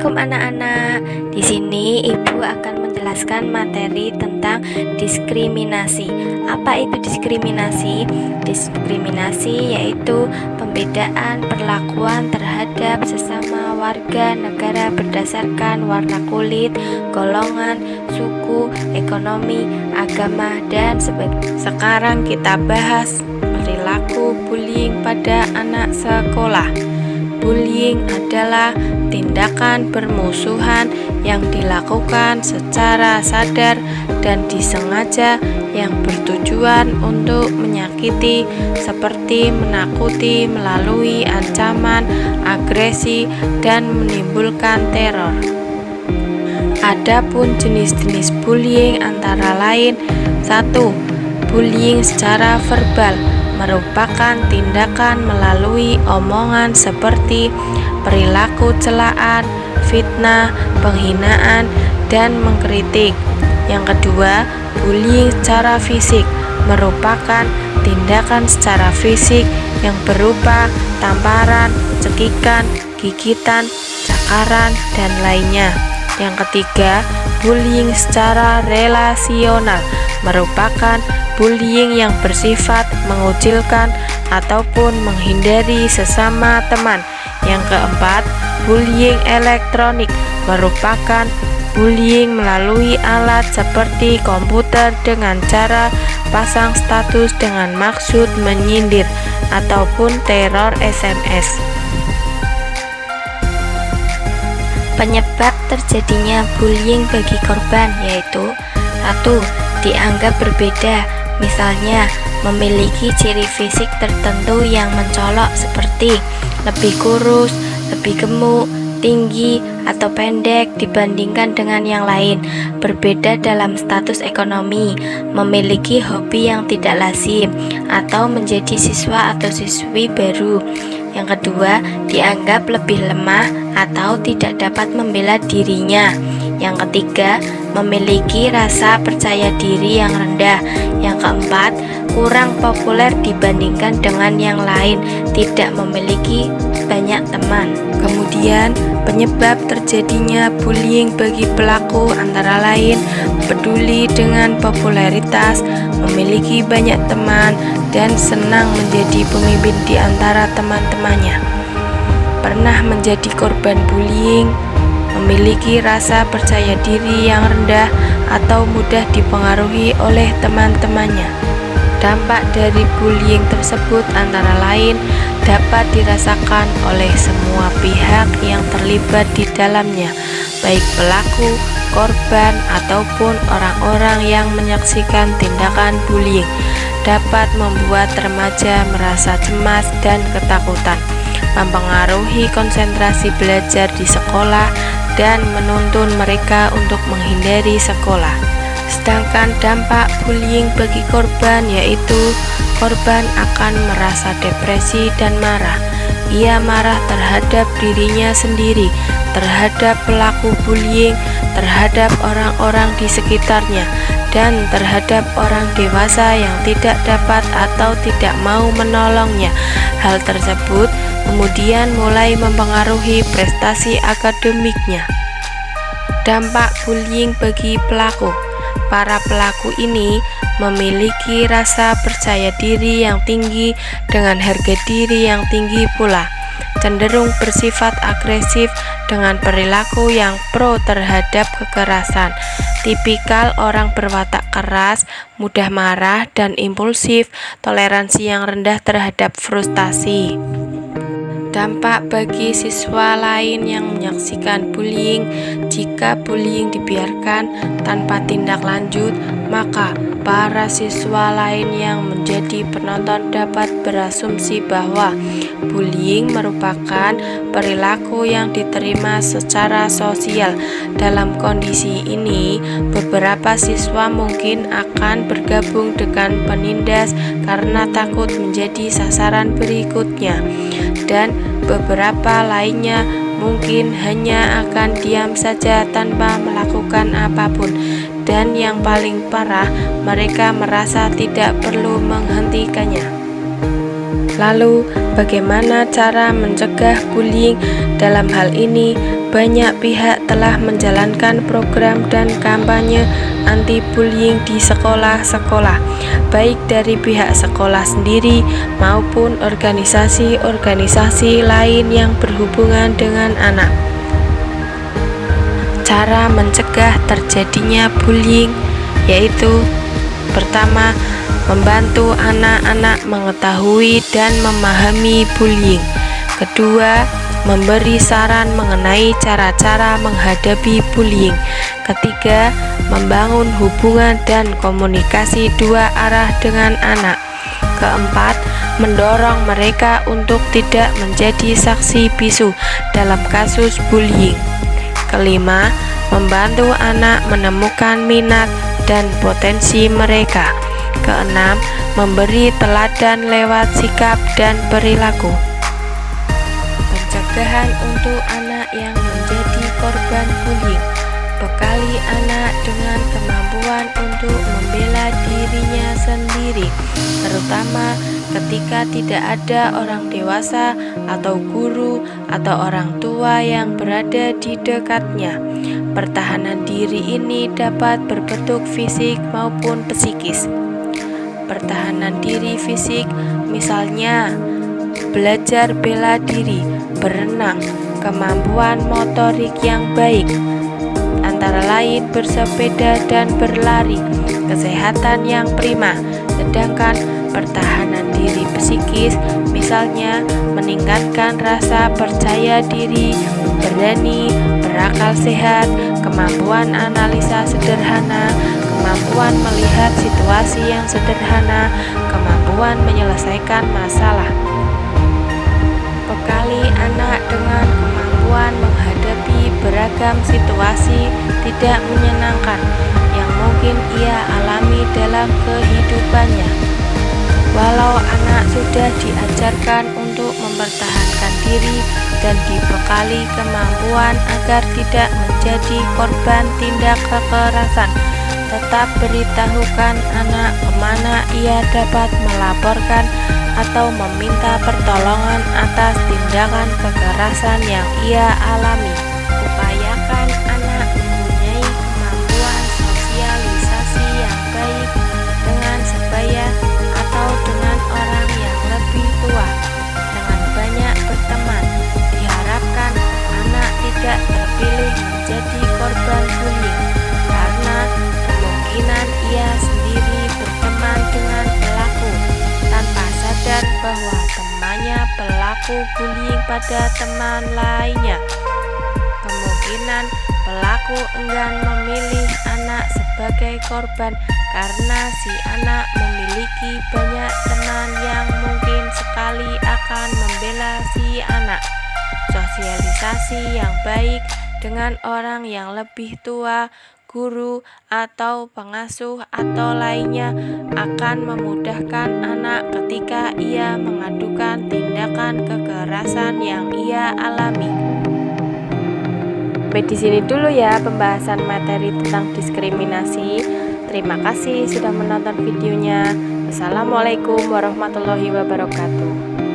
Assalamualaikum anak-anak. Di sini Ibu akan menjelaskan materi tentang diskriminasi. Apa itu diskriminasi? Diskriminasi yaitu pembedaan perlakuan terhadap sesama warga negara berdasarkan warna kulit, golongan, suku, ekonomi, agama, dan sebagainya. Sekarang kita bahas perilaku bullying pada anak sekolah. Bullying adalah tindakan permusuhan yang dilakukan secara sadar dan disengaja yang bertujuan untuk menyakiti, seperti menakuti melalui ancaman, agresi, dan menimbulkan teror. Adapun jenis-jenis bullying antara lain: 1. Bullying secara verbal merupakan tindakan melalui omongan seperti perilaku celaan, fitnah, penghinaan, dan mengkritik. Yang kedua, bullying secara fisik merupakan tindakan secara fisik yang berupa tamparan, cekikan, gigitan, cakaran, dan lainnya. Yang ketiga, bullying secara relasional merupakan bullying yang bersifat mengucilkan ataupun menghindari sesama teman. Yang keempat, bullying elektronik merupakan bullying melalui alat seperti komputer dengan cara pasang status dengan maksud menyindir ataupun teror SMS. Penyebab terjadinya bullying bagi korban yaitu: 1. Dianggap berbeda, misalnya memiliki ciri fisik tertentu yang mencolok seperti lebih kurus, lebih gemuk, tinggi, atau pendek dibandingkan dengan yang lain. Berbeda dalam status ekonomi, memiliki hobi yang tidak lazim, atau menjadi siswa atau siswi baru. Yang kedua, dianggap lebih lemah atau tidak dapat membela dirinya. Yang ketiga, memiliki rasa percaya diri yang rendah. Yang keempat, kurang populer dibandingkan dengan yang lain, tidak memiliki banyak teman. Kemudian, penyebab terjadinya bullying bagi pelaku antara lain peduli dengan popularitas, memiliki banyak teman, dan senang menjadi pemimpin di antara teman-temannya. Pernah menjadi korban bullying, memiliki rasa percaya diri yang rendah, atau mudah dipengaruhi oleh teman-temannya. Dampak dari bullying tersebut antara lain dapat dirasakan oleh semua pihak yang terlibat di dalamnya, baik pelaku, korban, ataupun orang-orang yang menyaksikan tindakan bullying. Dapat membuat remaja merasa cemas dan ketakutan, mempengaruhi konsentrasi belajar di sekolah, dan menuntun mereka untuk menghindari sekolah. Sedangkan dampak bullying bagi korban yaitu korban akan merasa depresi dan marah. Ia marah terhadap dirinya sendiri, terhadap pelaku bullying, terhadap orang-orang di sekitarnya, dan terhadap orang dewasa yang tidak dapat atau tidak mau menolongnya. Hal tersebut kemudian mulai mempengaruhi prestasi akademiknya. Dampak bullying bagi pelaku: para pelaku ini memiliki rasa percaya diri yang tinggi dengan harga diri yang tinggi pula, cenderung bersifat agresif dengan perilaku yang pro terhadap kekerasan, tipikal orang berwatak keras, mudah marah dan impulsif, toleransi yang rendah terhadap frustasi. Dampak bagi siswa lain yang menyaksikan bullying: jika bullying dibiarkan tanpa tindak lanjut, maka para siswa lain yang menjadi penonton dapat berasumsi bahwa bullying merupakan perilaku yang diterima secara sosial. Dalam kondisi ini, beberapa siswa mungkin akan bergabung dengan penindas karena takut menjadi sasaran berikutnya, dan beberapa lainnya mungkin hanya akan diam saja tanpa melakukan apapun. Dan yang paling parah, mereka merasa tidak perlu menghentikannya. Lalu, bagaimana cara mencegah bullying? Dalam hal ini, banyak pihak telah menjalankan program dan kampanye anti-bullying di sekolah-sekolah, baik dari pihak sekolah sendiri maupun organisasi-organisasi lain yang berhubungan dengan anak. Cara mencegah terjadinya bullying yaitu: pertama, membantu anak-anak mengetahui dan memahami bullying. Kedua, memberi saran mengenai cara-cara menghadapi bullying. Ketiga, membangun hubungan dan komunikasi dua arah dengan anak. Keempat, mendorong mereka untuk tidak menjadi saksi bisu dalam kasus bullying. Kelima, membantu anak menemukan minat dan potensi mereka. Keenam, memberi teladan lewat sikap dan perilaku. Pencegahan untuk anak yang menjadi korban bullying. Bekali anak dengan kemampuan untuk membela dirinya sendiri, terutama ketika tidak ada orang dewasa atau guru atau orang tua yang berada di dekatnya. Pertahanan diri ini dapat berbentuk fisik maupun psikis. Pertahanan diri fisik misalnya belajar bela diri, berenang, kemampuan motorik yang baik, antara lain bersepeda dan berlari, kesehatan yang prima. Sedangkan pertahanan diri psikis misalnya meningkatkan rasa percaya diri, berani, berakal sehat, kemampuan analisa sederhana, kemampuan melihat situasi yang sederhana, kemampuan menyelesaikan masalah. Bekali anak dengan kemampuan menghadapi beragam situasi tidak menyenangkan yang mungkin ia alami dalam kehidupannya. Walau anak sudah diajarkan untuk mempertahankan diri dan dibekali kemampuan agar tidak menjadi korban tindak kekerasan, tetap beritahukan anak kemana ia dapat melaporkan atau meminta pertolongan atas tindakan kekerasan yang ia alami. Upayakan anak mempunyai kemampuan sosialisasi yang baik dengan sebaya atau dengan orang yang lebih tua, dengan banyak berteman. Diharapkan anak tidak terpilih menjadi korban bullying, karena kemungkinan ia sendiri berteman dengan pelaku tanpa sadar bahwa temannya pelaku bullying pada teman lainnya. Kemungkinan pelaku enggan memilih anak sebagai korban karena si anak memiliki banyak teman yang mungkin sekali akan membela si anak. Sosialisasi yang baik dengan orang yang lebih tua, guru, atau pengasuh atau lainnya akan memudahkan anak ketika ia mengadukan tindakan kekerasan yang ia alami. Sampai di sini dulu ya pembahasan materi tentang diskriminasi. Terima kasih sudah menonton videonya. Wassalamualaikum warahmatullahi wabarakatuh.